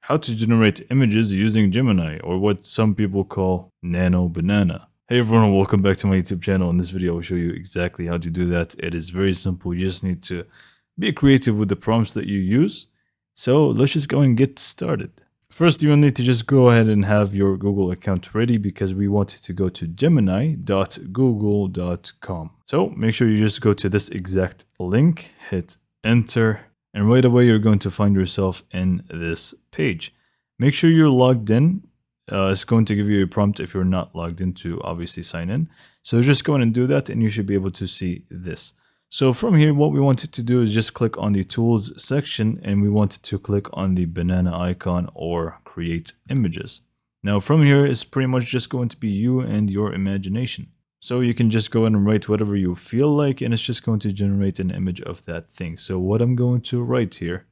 how to generate images using Gemini, or what some people call Nano Banana. Hey everyone, welcome back to my YouTube channel. In this video, I will show you exactly how to do that. It is very simple. You just need to be creative with the prompts that you use. So let's just go and get started. First, you will need to just go ahead and have your Google account ready because we want to go to gemini.google.com. So make sure you just go to this exact link, hit enter, and right away you're going to find yourself in this page. Make sure you're logged in. It's going to give you a prompt if you're not logged in to obviously sign in. So just go in and do that and you should be able to see this. So from here, what we wanted to do is just click on the tools section and we wanted to click on the banana icon or create images. Now from here, it's pretty much just going to be you and your imagination. So you can just go in and write whatever you feel like and it's just going to generate an image of that thing. So what I'm going to write here.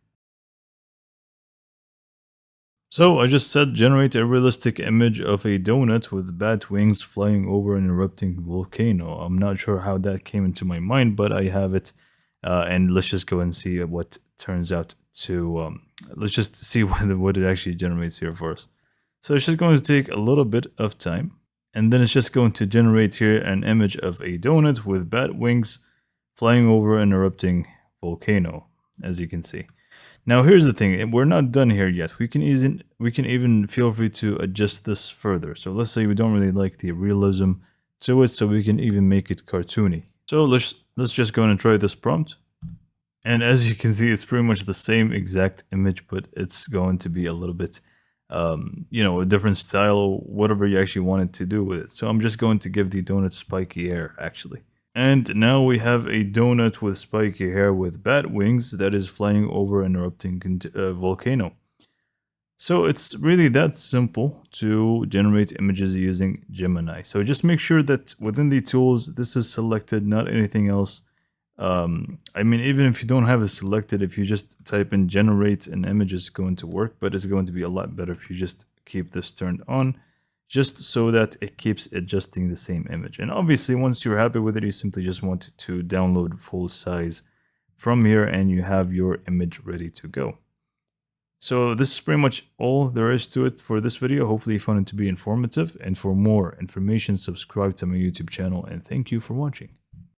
So I just said generate a realistic image of a donut with bat wings flying over an erupting volcano. I'm not sure how that came into my mind, but I have it. And let's just go and see what turns out to, let's just see what it actually generates here for us. So it's just going to take a little bit of time. And then it's just going to generate here an image of a donut with bat wings flying over an erupting volcano, as you can see. Now here's the thing, we're not done here yet. We can even feel free to adjust this further. So let's say we don't really like the realism to it, so we can even make it cartoony. So let's just go and try this prompt. And as you can see, it's pretty much the same exact image, but it's going to be a little bit, you know, a different style or whatever you actually wanted to do with it. So I'm just going to give the donut spiky hair actually. And now we have a donut with spiky hair with bat wings that is flying over an erupting volcano. So it's really that simple to generate images using Gemini. So just make sure that within the tools, this is selected, not anything else. I mean, even if you don't have it selected, if you just type in generate an image, it's going to work, but it's going to be a lot better if you just keep this turned on, just so that it keeps adjusting the same image. And obviously, once you're happy with it, you simply just want to download full size from here and you have your image ready to go. So this is pretty much all there is to it for this video. Hopefully you found it to be informative. And for more information, subscribe to my YouTube channel and thank you for watching.